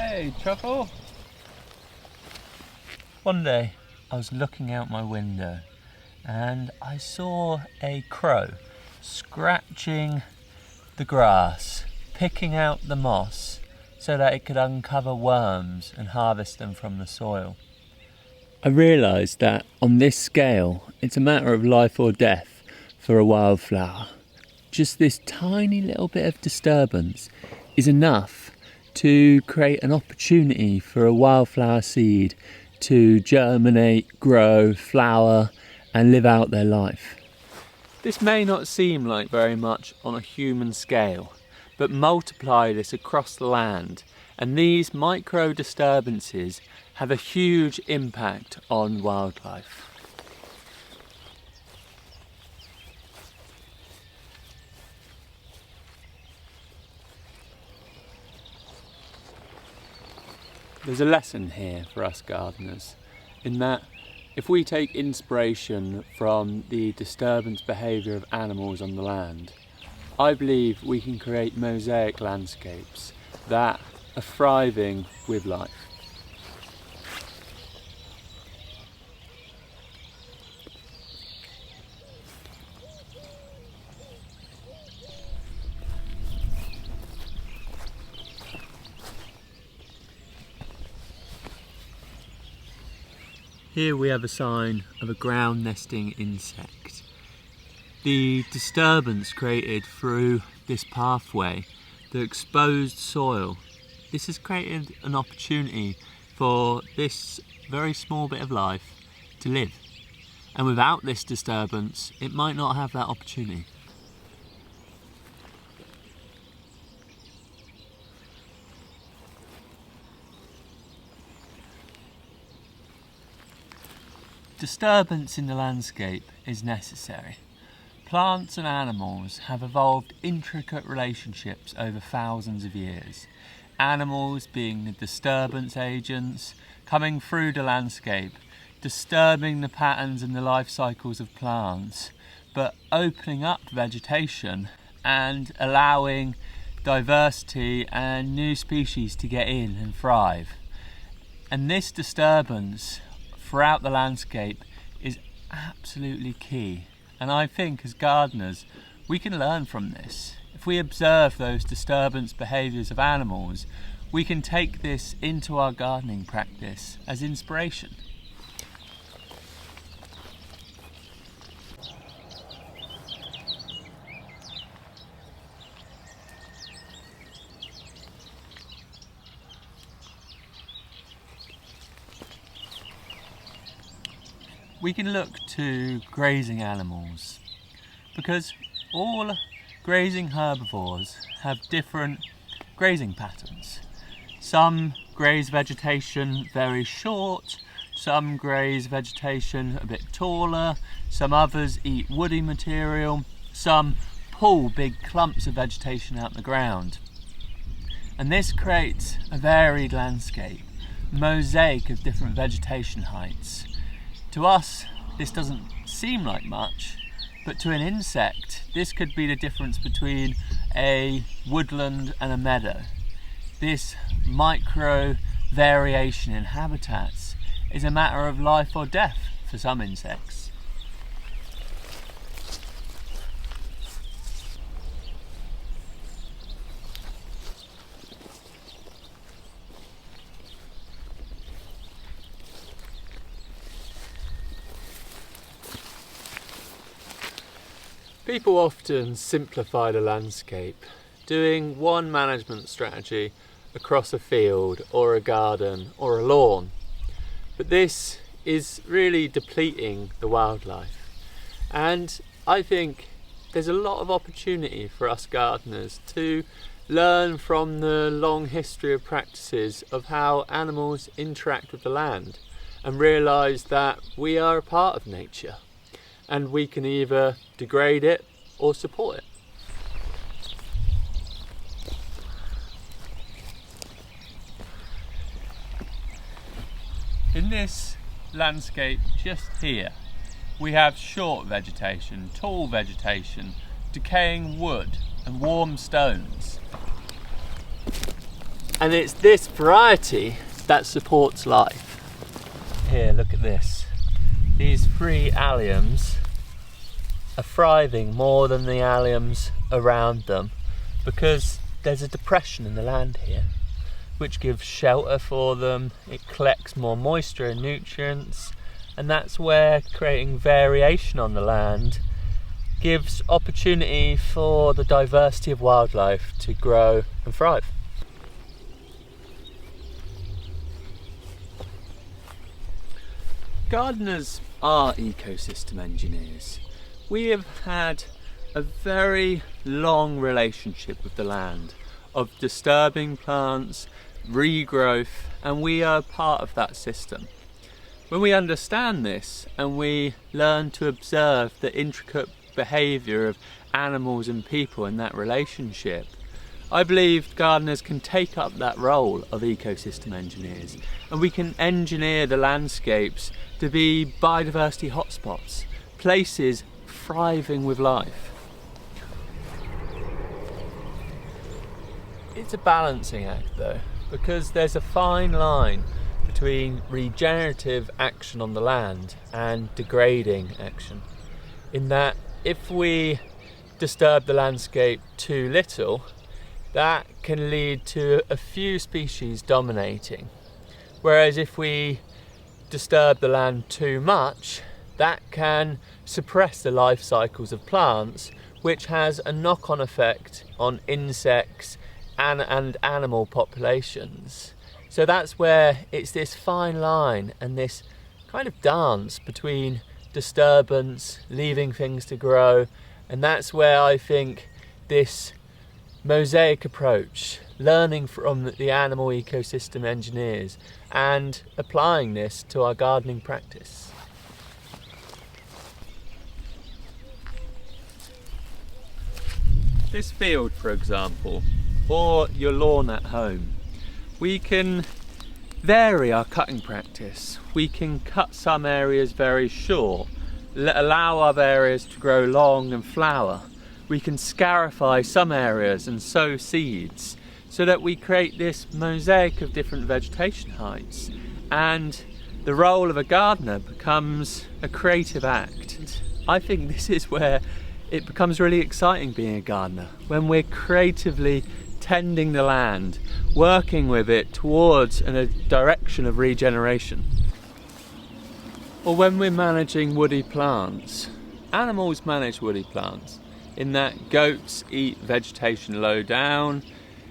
Hey, Truffle! One day I was looking out my window and I saw a crow scratching the grass, picking out the moss so that it could uncover worms and harvest them from the soil. I realised that on this scale it's a matter of life or death for a wildflower. Just this tiny little bit of disturbance is enough to create an opportunity for a wildflower seed to germinate, grow, flower and live out their life. This may not seem like very much on a human scale, but multiply this across the land and these micro disturbances have a huge impact on wildlife. There's a lesson here for us gardeners in that if we take inspiration from the disturbance behaviour of animals on the land, I believe we can create mosaic landscapes that are thriving with life. Here we have a sign of a ground nesting insect. The disturbance created through this pathway, the exposed soil, this has created an opportunity for this very small bit of life to live. And without this disturbance, it might not have that opportunity. Disturbance in the landscape is necessary. Plants and animals have evolved intricate relationships over thousands of years. Animals being the disturbance agents, coming through the landscape, disturbing the patterns and the life cycles of plants, but opening up vegetation and allowing diversity and new species to get in and thrive. And this disturbance throughout the landscape is absolutely key, and I think as gardeners we can learn from this. If we observe those disturbance behaviours of animals, we can take this into our gardening practice as inspiration. We can look to grazing animals because all grazing herbivores have different grazing patterns. Some graze vegetation very short, some graze vegetation a bit taller, some others eat woody material, some pull big clumps of vegetation out the ground. And this creates a varied landscape, mosaic of different vegetation heights. To us, this doesn't seem like much, but to an insect, this could be the difference between a woodland and a meadow. This micro variation in habitats is a matter of life or death for some insects. People often simplify the landscape, doing one management strategy across a field or a garden or a lawn. But this is really depleting the wildlife. And I think there's a lot of opportunity for us gardeners to learn from the long history of practices of how animals interact with the land and realise that we are a part of nature. And we can either degrade it or support it. In this landscape just here, we have short vegetation, tall vegetation, decaying wood and warm stones. And it's this variety that supports life. Here, look at this. These 3 alliums are thriving more than the alliums around them because there's a depression in the land here, which gives shelter for them. It collects more moisture and nutrients, and that's where creating variation on the land gives opportunity for the diversity of wildlife to grow and thrive. Gardeners are ecosystem engineers. We have had a very long relationship with the land of disturbing plants, regrowth, and we are part of that system. When we understand this and we learn to observe the intricate behaviour of animals and people in that relationship, I believe gardeners can take up that role of ecosystem engineers, and we can engineer the landscapes to be biodiversity hotspots, places thriving with life. It's a balancing act though, because there's a fine line between regenerative action on the land and degrading action, in that if we disturb the landscape too little, that can lead to a few species dominating, whereas if we disturb the land too much, that can suppress the life cycles of plants, which has a knock-on effect on insects and animal populations. So that's where it's this fine line and this kind of dance between disturbance, leaving things to grow, and that's where I think this mosaic approach, learning from the animal ecosystem engineers and applying this to our gardening practice. This field, for example, or your lawn at home, we can vary our cutting practice. We can cut some areas very short, allow other areas to grow long and flower. We can scarify some areas and sow seeds so that we create this mosaic of different vegetation heights, and the role of a gardener becomes a creative act. I think this is where it becomes really exciting being a gardener, when we're creatively tending the land, working with it towards a direction of regeneration. Or when we're managing woody plants. Animals manage woody plants, in that goats eat vegetation low down,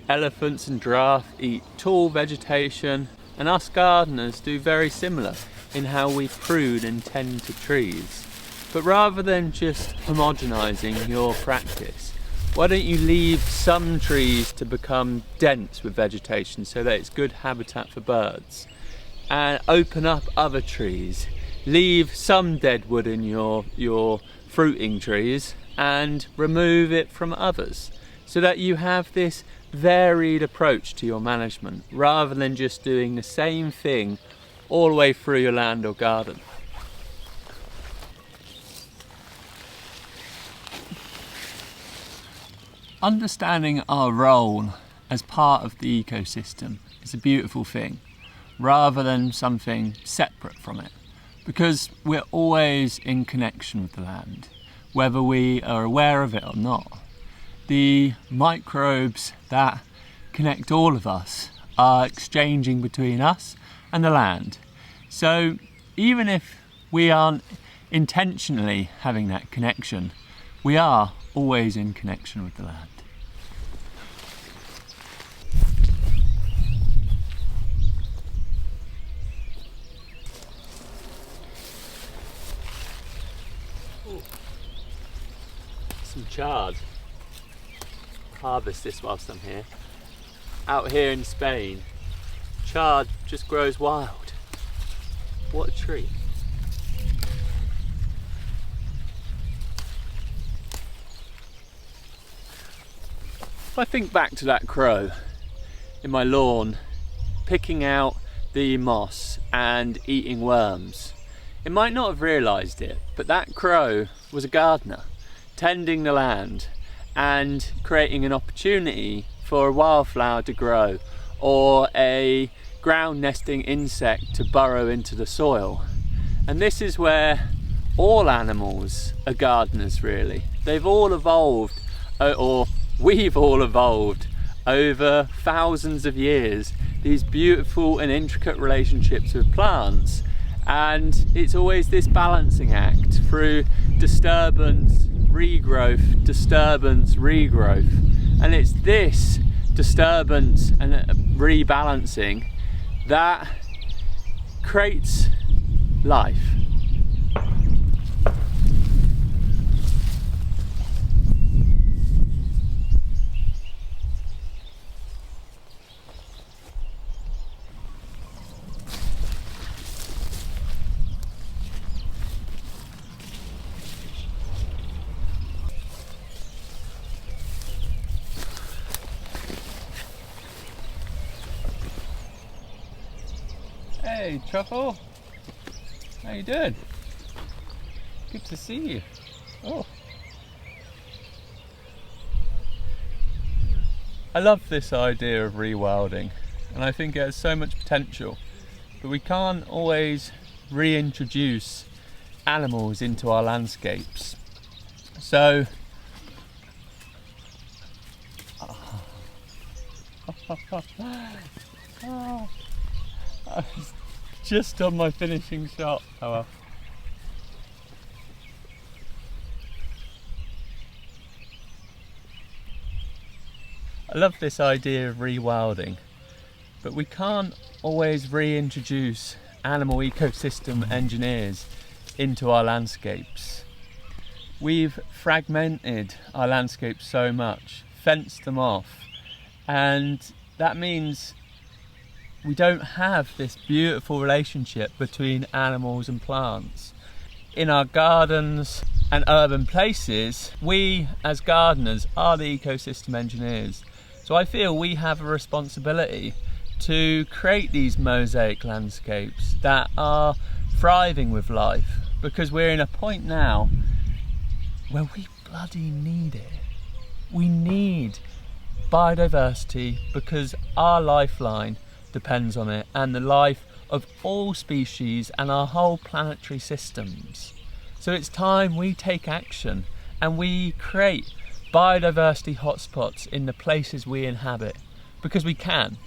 elephants and giraffe eat tall vegetation, and us gardeners do very similar in how we prune and tend to trees. But rather than just homogenising your practice, why don't you leave some trees to become dense with vegetation so that it's good habitat for birds, and open up other trees, leave some dead wood in your fruiting trees and remove it from others, so that you have this varied approach to your management rather than just doing the same thing all the way through your land or garden. Understanding our role as part of the ecosystem is a beautiful thing, rather than something separate from it, because we're always in connection with the land, whether we are aware of it or not. The microbes that connect all of us are exchanging between us and the land. So even if we aren't intentionally having that connection, we are always in connection with the land. Ooh. Some chard. Harvest this whilst I'm here. Out here in Spain, chard just grows wild. What a treat. If I think back to that crow in my lawn, picking out the moss and eating worms, it might not have realised it, but that crow was a gardener, tending the land and creating an opportunity for a wildflower to grow, or a ground nesting insect to burrow into the soil. And this is where all animals are gardeners, really. They've all evolved, or we've all evolved over thousands of years, these beautiful and intricate relationships with plants. And it's always this balancing act through disturbance, regrowth, disturbance, regrowth. And it's this disturbance and rebalancing that creates life. Hey Truffle, how you doing? Good to see you. Oh, I love this idea of rewilding, and I think it has so much potential, but we can't always reintroduce animals into our landscapes. So I was just on my finishing shot. Oh well. I love this idea of rewilding, but we can't always reintroduce animal ecosystem engineers into our landscapes. We've fragmented our landscapes so much, fenced them off, and that means we don't have this beautiful relationship between animals and plants. In our gardens and urban places, we as gardeners are the ecosystem engineers. So I feel we have a responsibility to create these mosaic landscapes that are thriving with life, because we're in a point now where we bloody need it. We need biodiversity because our lifeline depends on it, and the life of all species and our whole planetary systems. So it's time we take action and we create biodiversity hotspots in the places we inhabit, because we can.